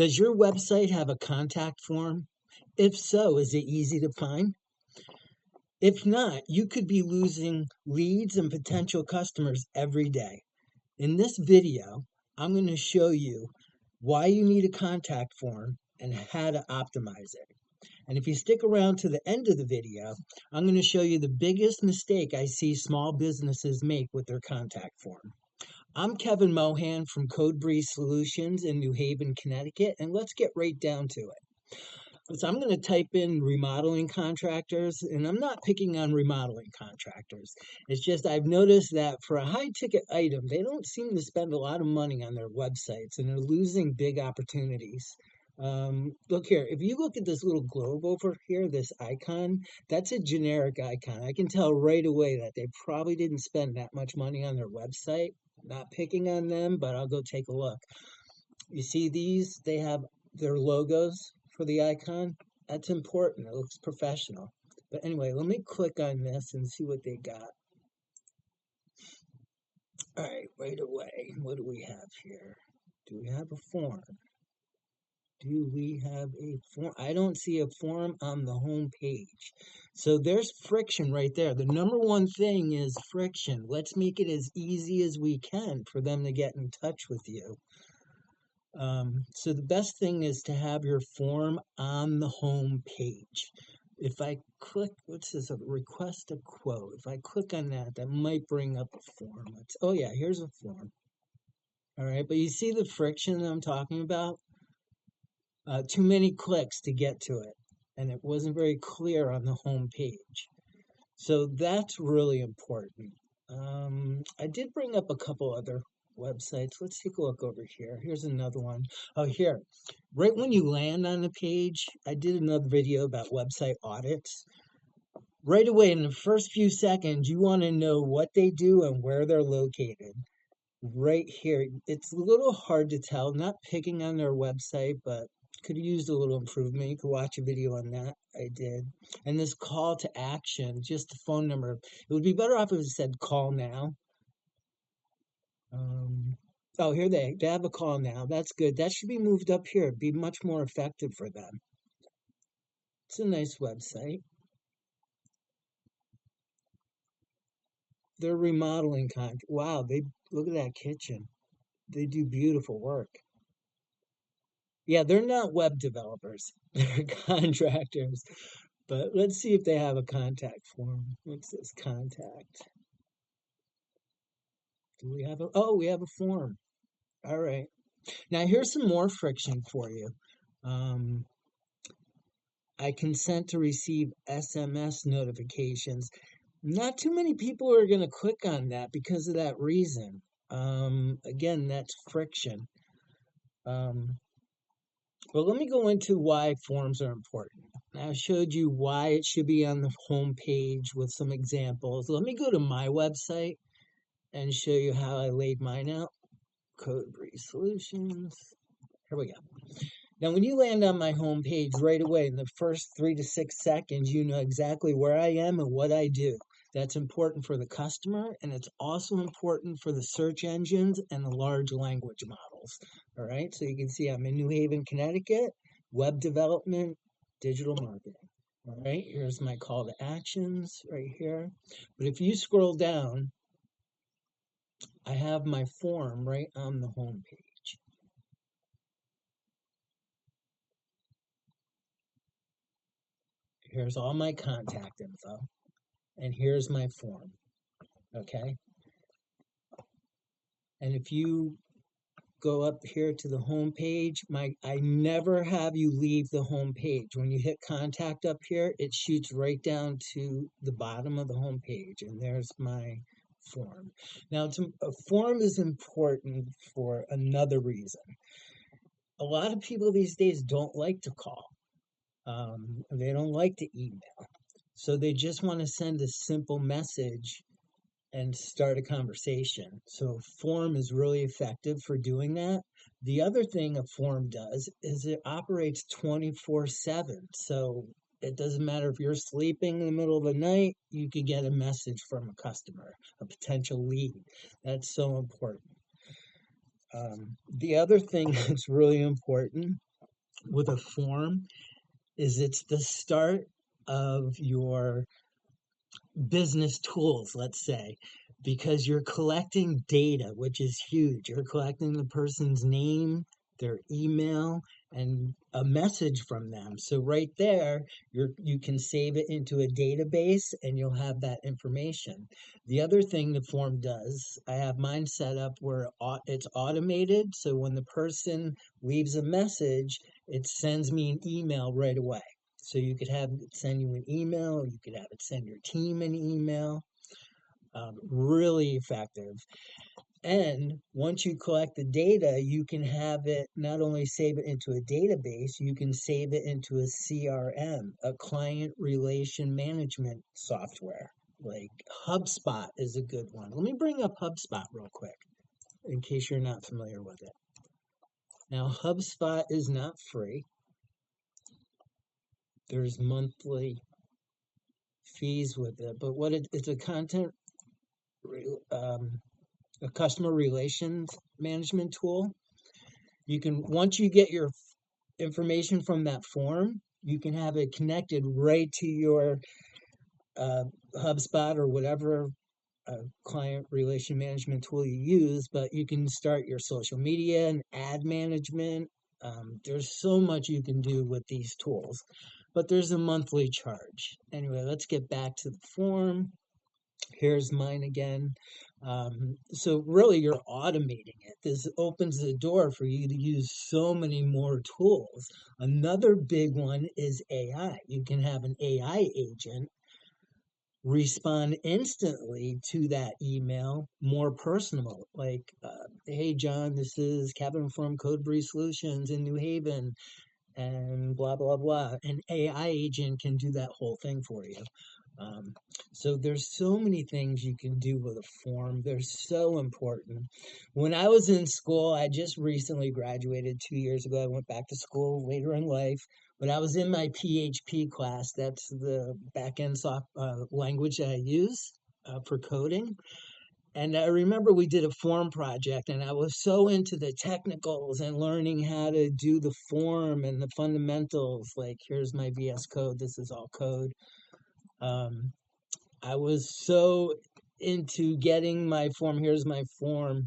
Does your website have a contact form? If so, is it easy to find? If not, you could be losing leads and potential customers every day. In this video, I'm going to show you why you need a contact form and how to optimize it. And if you stick around to the end of the video, I'm going to show you the biggest mistake I see small businesses make with their contact form. I'm Kevin Mohan from CodeBreeze Solutions in New Haven, Connecticut, and let's get right down to it. So I'm going to type in remodeling contractors, and I'm not picking on remodeling contractors. It's just I've noticed that for a high-ticket item, they don't seem to spend a lot of money on their websites, and they're losing big opportunities. Look here, if you look at this little globe over here, this icon, that's a generic icon. I can tell right away that they probably didn't spend that much money on their website. Not picking on them, but I'll go take a look. You see these? They have their logos for the icon. That's important. It looks professional. But anyway, let me click on this and see what they got. All right, right away. What do we have here? Do we have a form? Do we have a form? I don't see a form on the home page. So there's friction right there. The number one thing is friction. Let's make it as easy as we can for them to get in touch with you. So the best thing is to have your form on the home page. If I click, what's this, a request a quote? If I click on that, that might bring up a form. Oh yeah, here's a form. All right, but you see the friction that I'm talking about? Too many clicks to get to it, and it wasn't very clear on the home page. So that's really important. I did bring up a couple other websites. Let's take a look over here. Here's another one. Oh, here. Right when you land on the page, I did another video about website audits. Right away, in the first few seconds, you want to know what they do and where they're located. Right here, it's a little hard to tell, not picking on their website, but could have used a little improvement. You could watch a video on that. I did. And this call to action, just the phone number. It would be better off if it said call now. Oh, here they have a call now. That's good. That should be moved up here. It'd be much more effective for them. It's a nice website. They're remodeling Wow, they look at that kitchen. They do beautiful work. Yeah, they're not web developers. They're contractors. But let's see if they have a contact form. What's this contact? Do we have a, oh, we have a form. All right. Now here's some more friction for you. I consent to receive SMS notifications. Not too many people are going to click on that because of that reason. Again, that's friction. Well, let me go into why forms are important. I showed you why it should be on the home page with some examples. Let me go to my website and show you how I laid mine out. CodeBreeze Solutions. Here we go. Now, when you land on my home page right away, in the first 3 to 6 seconds, you know exactly where I am and what I do. That's important for the customer, and it's also important for the search engines and the large language models. All right, so you can see I'm in New Haven, Connecticut, web development, digital marketing. All right, here's my call to actions right here. But if you scroll down, I have my form right on the home page. Here's all my contact info, and here's my form, okay? And if you go up here to the home page, I never have you leave the home page. When you hit contact up here, it shoots right down to the bottom of the home page, and there's my form. Now, a form is important for another reason. A lot of people these days don't like to call. They don't like to email. So they just want to send a simple message and start a conversation. So a form is really effective for doing that. The other thing a form does is it operates 24/7. So it doesn't matter if you're sleeping in the middle of the night, you could get a message from a customer, a potential lead. That's so important. The other thing that's really important with a form is it's the start of your business tools, let's say, because you're collecting data, which is huge. You're collecting the person's name, their email, and a message from them. So right there, you can save it into a database and you'll have that information. The other thing the form does, I have mine set up where it's automated. So when the person leaves a message, it sends me an email right away. So you could have it send you an email, you could have it send your team an email. Really effective. And once you collect the data, you can have it not only save it into a database, you can save it into a CRM, a client relation management software. Like HubSpot is a good one. Let me bring up HubSpot real quick in case you're not familiar with it. Now, HubSpot is not free. There's monthly fees with it, but it's a a customer relations management tool. You can, once you get your information from that form, you can have it connected right to your uh, HubSpot or whatever client relation management tool you use, but you can start your social media and ad management. There's so much you can do with these tools, but there's a monthly charge. Anyway, let's get back to the form. Here's mine again. So really you're automating it. This opens the door for you to use so many more tools. Another big one is AI. You can have an AI agent respond instantly to that email, more personal, like, hey John, this is Kevin from CodeBreeze Solutions in New Haven, and blah blah blah. An AI agent can do that whole thing for you. um, so there's so many things you can do with a form. They're so important. When I was in school, I just recently graduated 2 years ago. I went back to school later in life, but I was in my PHP class. That's the backend language that I use for coding. And I remember we did a form project, and I was so into the technicals and learning how to do the form and the fundamentals. Like, here's my VS Code. This is all code. Um, I was so into getting my form. Here's my form,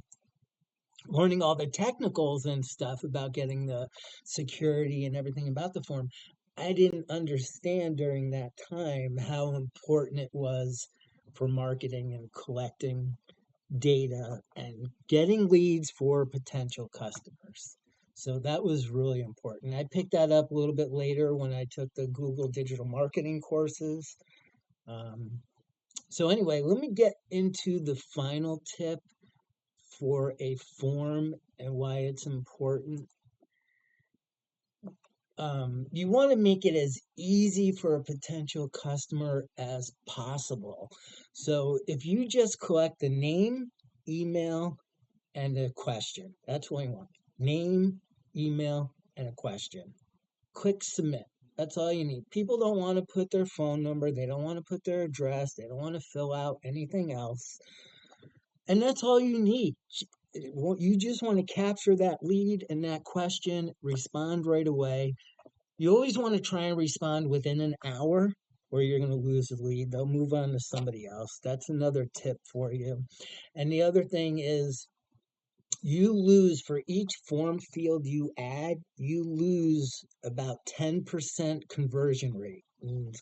learning all the technicals and stuff about getting the security and everything about the form. I didn't understand during that time how important it was for marketing and collecting data and getting leads for potential customers. So that was really important. I picked that up a little bit later when I took the Google digital marketing courses. Um, so anyway, let me get into the final tip for a form and why it's important. You want to make it as easy for a potential customer as possible. So if you just collect the name, email, and a question, that's what you want. Name, email, and a question. Click submit. That's all you need. People don't want to put their phone number, they don't want to put their address, they don't want to fill out anything else. And that's all you need. You just want to capture that lead and that question, respond right away. You always want to try and respond within an hour, or you're going to lose the lead. They'll move on to somebody else. That's another tip for you. And the other thing is, you lose for each form field you add, you lose about 10% conversion rate,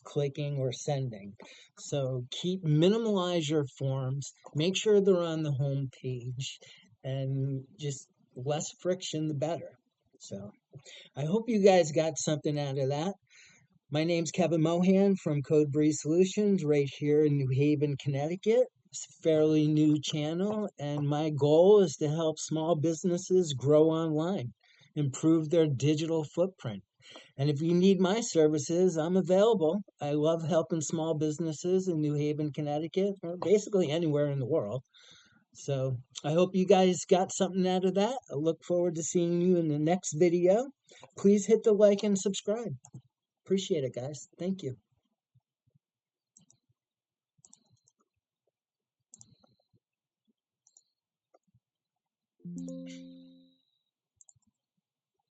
clicking or sending. So minimalize your forms, make sure they're on the home page, and just less friction, the better. So I hope you guys got something out of that. My name's Kevin Mohan from CodeBreeze Solutions right here in New Haven, Connecticut. It's a fairly new channel, and my goal is to help small businesses grow online, improve their digital footprint. And if you need my services, I'm available. I love helping small businesses in New Haven, Connecticut, or basically anywhere in the world. So I hope you guys got something out of that. I look forward to seeing you in the next video. Please hit the like and subscribe. Appreciate it, guys. Thank you.